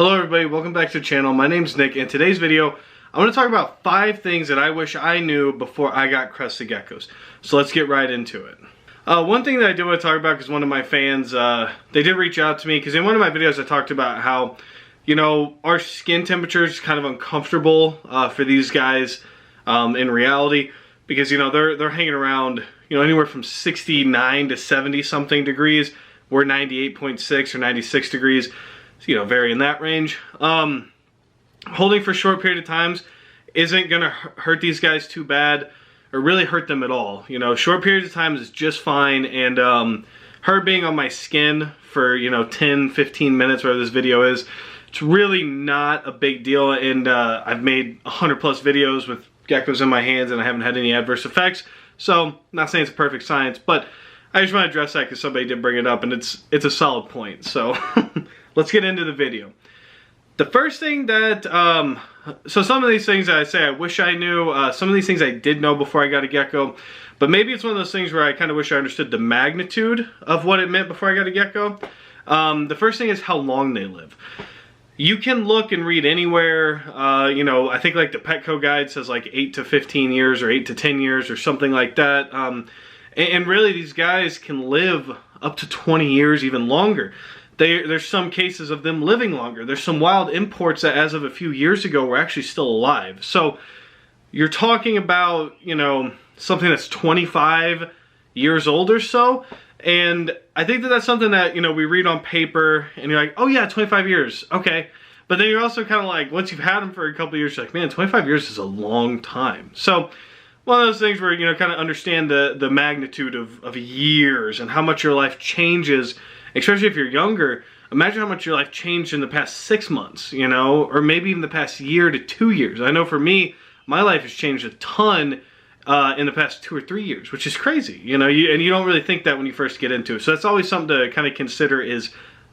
Hello everybody, welcome back to the channel. My name's Nick. In today's video, I want to talk about 5 things that I wish I knew before I got crested geckos. So let's get right into it. One thing that I do want to talk about, because one of my fans, they did reach out to me, because in one of my videos I talked about how, you know, our skin temperature is kind of uncomfortable for these guys in reality, because, you know, they're hanging around, you know, anywhere from 69 to 70 something degrees. We're 98.6 or 96 degrees. You know, vary in that range. Holding for a short period of times isn't gonna hurt these guys too bad, or really hurt them at all. You know, short periods of time is just fine, and her being on my skin for, you know, 10-15 minutes, whatever this video is, it's really not a big deal. And I've made 100+ videos with geckos in my hands, and I haven't had any adverse effects. So, I'm not saying it's perfect science, but I just want to address that because somebody did bring it up, and it's a solid point. So let's get into the video. The first thing that, so some of these things that I say I wish I knew, some of these things I did know before I got a gecko, but maybe it's one of those things where I kind of wish I understood the magnitude of what it meant before I got a gecko. The first thing is how long they live. You can look and read anywhere, you know, I think like the Petco guide says like 8 to 15 years or 8 to 10 years or something like that. And really these guys can live up to 20 years, even longer. There's some cases of them living longer. There's some wild imports that as of a few years ago were actually still alive. So you're talking about, you know, something that's 25 years old or so. And I think that that's something that, you know, we read on paper and you're like, oh yeah, 25 years, okay. But then you're also kind of like, once you've had them for a couple of years, you're like, man, 25 years is a long time. So one of those things where, you know, kind of understand the magnitude of years and how much your life changes. Especially if you're younger, imagine how much your life changed in the past 6 months, you know, or maybe even the past year to 2 years. I know for me, my life has changed a ton in the past 2 or 3 years, which is crazy, you know, and you don't really think that when you first get into it. So that's always something to kind of consider is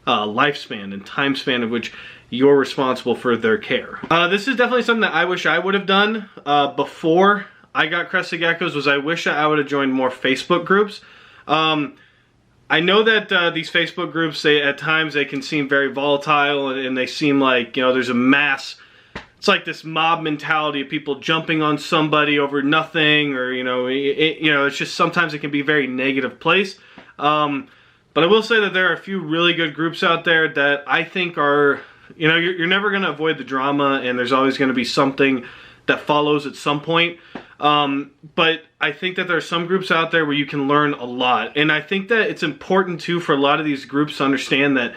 lifespan and time span of which you're responsible for their care. This is definitely something that I wish I would have done before I got crested geckos. Was I wish I would have joined more Facebook groups. I know that these Facebook groups, at times they can seem very volatile, and they seem like, you know, there's a mass, it's like this mob mentality of people jumping on somebody over nothing, or, you know, it's just sometimes it can be a very negative place. But I will say that there are a few really good groups out there that I think are, you know, you're never going to avoid the drama, and there's always going to be something that follows at some point. But I think that there are some groups out there where you can learn a lot. And I think that it's important too for a lot of these groups to understand that,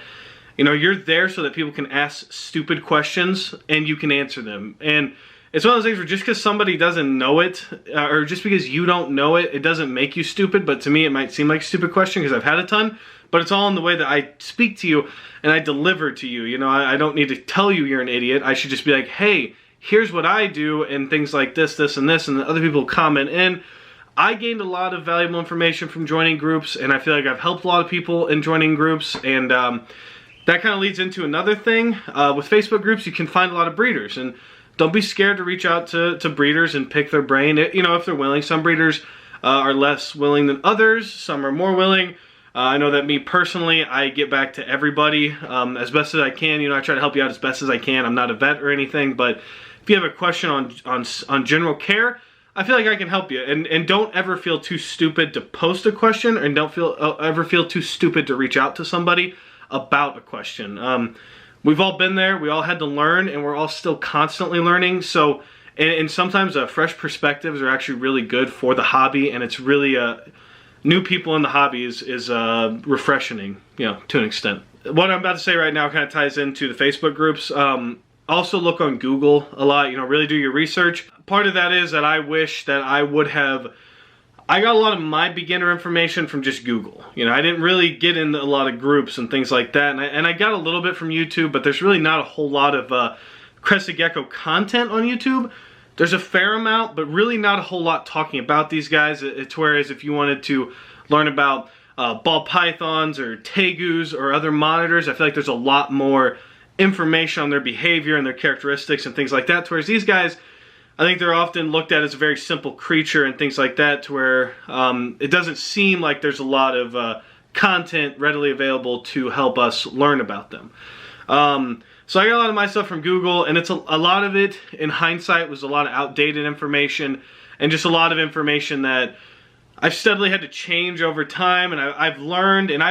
you know, you're there so that people can ask stupid questions and you can answer them. And it's one of those things where just because somebody doesn't know it, or just because you don't know it, it doesn't make you stupid. But to me, it might seem like a stupid question because I've had a ton. But it's all in the way that I speak to you and I deliver to you. You know, I don't need to tell you you're an idiot. I should just be like, hey, here's what I do, and things like this, this, and this, and the other people comment in. I gained a lot of valuable information from joining groups, and I feel like I've helped a lot of people in joining groups, and that kind of leads into another thing. With Facebook groups, you can find a lot of breeders, and don't be scared to reach out to breeders and pick their brain, you know, if they're willing. Some breeders are less willing than others, some are more willing. I know that me personally, I get back to everybody as best as I can. You know, I try to help you out as best as I can. I'm not a vet or anything, but if you have a question on general care, I feel like I can help you. And don't ever feel too stupid to post a question, and don't ever feel too stupid to reach out to somebody about a question. We've all been there. We all had to learn, and we're all still constantly learning. So, and sometimes fresh perspectives are actually really good for the hobby, and it's really new people in the hobby is refreshing, you know, to an extent. What I'm about to say right now kind of ties into the Facebook groups. Also look on Google a lot, you know, really do your research. Part of that is that I wish that I got a lot of my beginner information from just Google. You know, I didn't really get in a lot of groups and things like that. And I got a little bit from YouTube, but there's really not a whole lot of crested gecko content on YouTube. There's a fair amount, but really not a whole lot talking about these guys. It's whereas if you wanted to learn about ball pythons or tegus or other monitors, I feel like there's a lot more information on their behavior and their characteristics and things like that. Whereas these guys, I think they're often looked at as a very simple creature and things like that, to where it doesn't seem like there's a lot of content readily available to help us learn about them. So I got a lot of my stuff from Google, and it's a lot of it, in hindsight, was a lot of outdated information and just a lot of information that I've steadily had to change over time, and I've learned, and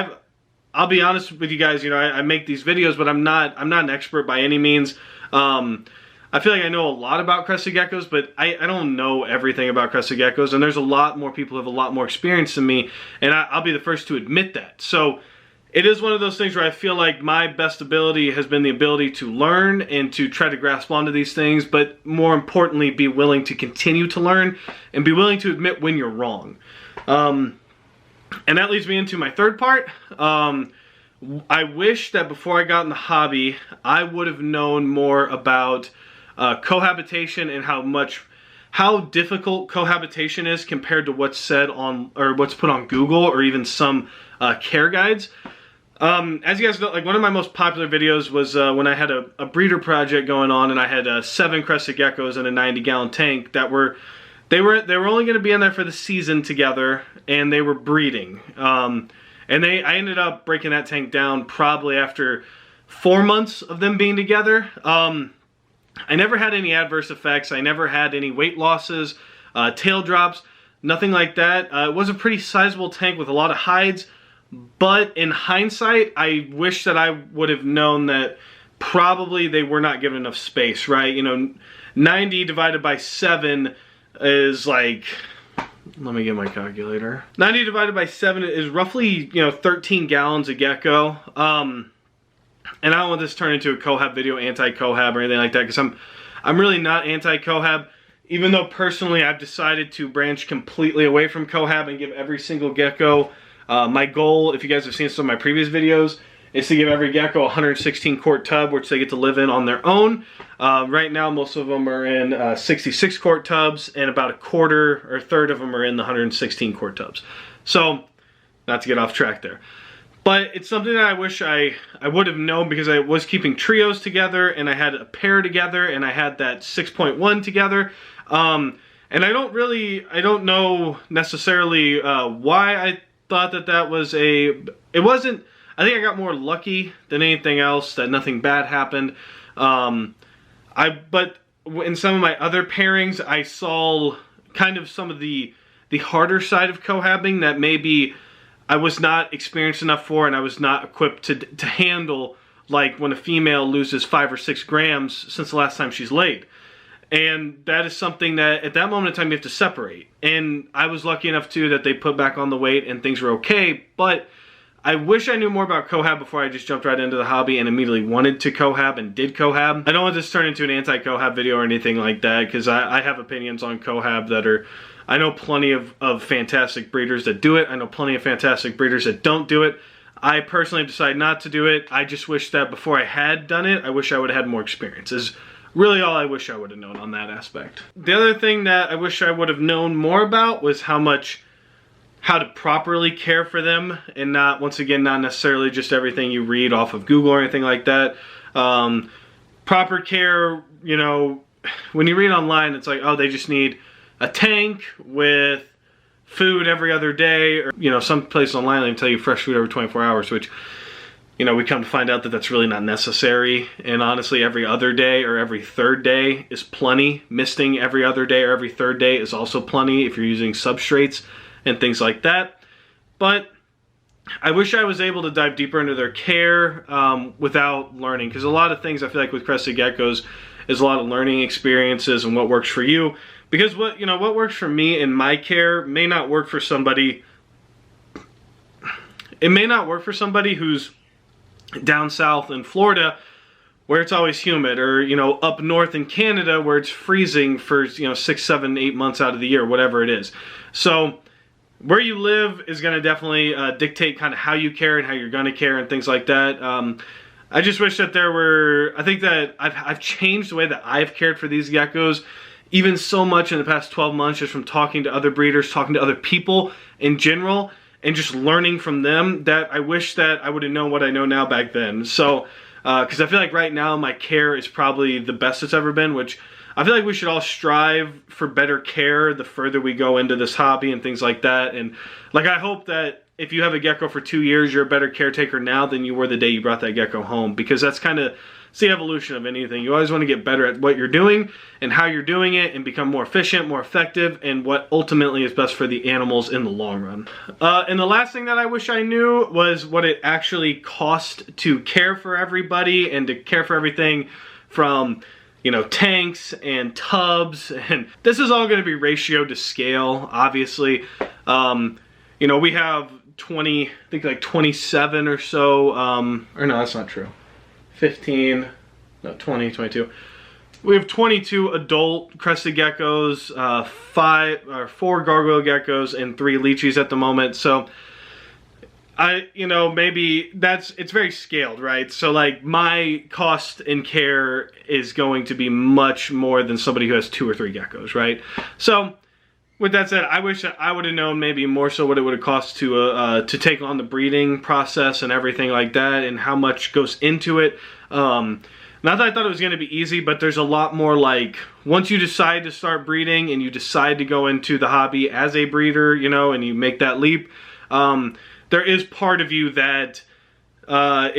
I'll be honest with you guys, you know, I make these videos, but I'm not an expert by any means. I feel like I know a lot about crested geckos, but I don't know everything about crested geckos, and there's a lot more people who have a lot more experience than me, and I'll be the first to admit that. So it is one of those things where I feel like my best ability has been the ability to learn and to try to grasp onto these things, but more importantly, be willing to continue to learn and be willing to admit when you're wrong. And that leads me into my third part. I wish that before I got in the hobby, I would have known more about cohabitation and how difficult cohabitation is compared to what's said on, or what's put on Google or even some care guides. As you guys know, like one of my most popular videos was when I had a breeder project going on, and I had 7 crested geckos in a 90-gallon tank that they were only going to be in there for the season together, and they were breeding. And I ended up breaking that tank down probably after 4 months of them being together. I never had any adverse effects. I never had any weight losses, tail drops, nothing like that. It was a pretty sizable tank with a lot of hides. But in hindsight, I wish that I would have known that probably they were not given enough space, right? You know, 90 divided by 7 is like, let me get my calculator. 90 divided by 7 is roughly, you know, 13 gallons a gecko. And I don't want this to turn into a cohab video, anti-cohab or anything like that, because I'm really not anti-cohab. Even though personally I've decided to branch completely away from cohab and give every single gecko, my goal, if you guys have seen some of my previous videos, is to give every gecko a 116 quart tub, which they get to live in on their own. Right now, most of them are in 66 quart tubs, and about a quarter or a third of them are in the 116 quart tubs. So, not to get off track there. But it's something that I wish I would have known, because I was keeping trios together, and I had a pair together, and I had that 6.1 together. And I don't know necessarily why I thought that was it wasn't, I think I got more lucky than anything else that nothing bad happened. But in some of my other pairings, I saw kind of some of the harder side of cohabbing that maybe I was not experienced enough for, and I was not equipped to handle, like when a female loses 5 or 6 grams since the last time she's laid. And that is something that at that moment in time you have to separate. And I was lucky enough too that they put back on the weight and things were okay, but I wish I knew more about cohab before I just jumped right into the hobby and immediately wanted to cohab and did cohab. I don't want this to turn into an anti-cohab video or anything like that, because I have opinions on cohab that are, I know plenty of fantastic breeders that do it. I know plenty of fantastic breeders that don't do it. I personally decided not to do it. I just wish that before I had done it, I wish I would have had more experience. Is really all I wish I would have known on that aspect. The other thing that I wish I would have known more about was how to properly care for them, and not, once again, not necessarily just everything you read off of Google or anything like that. Proper care, you know, when you read online, it's like, oh, they just need a tank with food every other day, or, you know, some places online they tell you fresh food every 24 hours, which, you know, we come to find out that that's really not necessary. And honestly, every other day or every third day is plenty. Misting every other day or every third day is also plenty if you're using substrates and things like that. But I wish I was able to dive deeper into their care without learning, because a lot of things I feel like with crested geckos is a lot of learning experiences and what works for you. Because what works for me in my care may not work for somebody. It may not work for somebody who's down south in Florida where it's always humid, or, you know, up north in Canada where it's freezing for, you know, 6, 7, 8 months out of the year, whatever it is. So where you live is going to definitely dictate kind of how you care and how you're going to care and things like that. I just wish that there were, I think that I've changed the way that I've cared for these geckos even so much in the past 12 months, just from talking to other breeders, talking to other people in general, and just learning from them, that I wish that I would have known what I know now back then. So, because I feel like right now my care is probably the best it's ever been, which I feel like we should all strive for better care the further we go into this hobby and things like that. And like, I hope that if you have a gecko for 2 years, you're a better caretaker now than you were the day you brought that gecko home, because that's kind of it's the evolution of anything. You always want to get better at what you're doing and how you're doing it and become more efficient, more effective, and what ultimately is best for the animals in the long run. And the last thing that I wish I knew was what it actually cost to care for everybody and to care for everything from, you know, tanks and tubs, and this is all going to be ratio to scale, obviously. You know, we have 20, I think like 27 or so, or no, that's not true. 15, no, 20, 22. We have 22 adult crested geckos, 4 gargoyle geckos, and 3 leechies at the moment. So, you know, maybe it's very scaled, right? So like my cost and care is going to be much more than somebody who has 2 or 3 geckos, right? So, with that said, I wish I would have known maybe more so what it would have cost to take on the breeding process and everything like that, and how much goes into it. Not that I thought it was going to be easy, but there's a lot more, like, once you decide to start breeding and you decide to go into the hobby as a breeder, you know, and you make that leap, there is part of you that not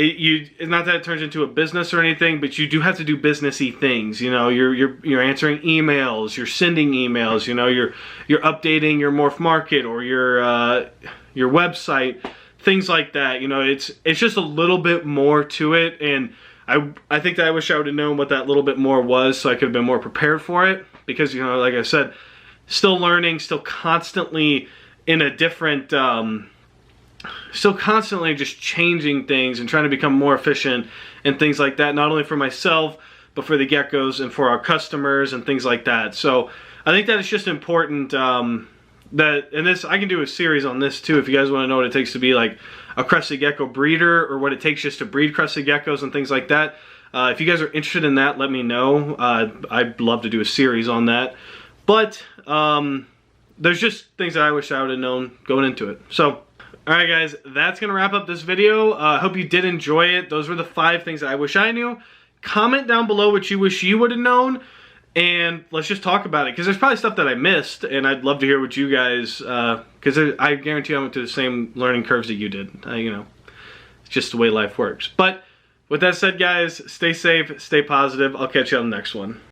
that it turns into a business or anything, but you do have to do businessy things. You know, you're answering emails, you're sending emails, you know, you're updating your Morph Market or your website, things like that. You know, it's just a little bit more to it, and I think that I wish I would have known what that little bit more was, so I could have been more prepared for it. Because, you know, like I said, still learning, still constantly in a different. Still constantly just changing things and trying to become more efficient and things like that, not only for myself, but for the geckos and for our customers and things like that. So I think that it's just important and this, I can do a series on this too, if you guys want to know what it takes to be like a crested gecko breeder, or what it takes just to breed crested geckos and things like that. If you guys are interested in that, let me know. I'd love to do a series on that. But there's just things that I wish I would have known going into it. So, alright guys, that's going to wrap up this video. I hope you did enjoy it. Those were the 5 things that I wish I knew. Comment down below what you wish you would have known, and let's just talk about it, because there's probably stuff that I missed, and I'd love to hear what you guys, because I guarantee I went to the same learning curves that you did. You know, it's just the way life works. But with that said, guys, stay safe, stay positive. I'll catch you on the next one.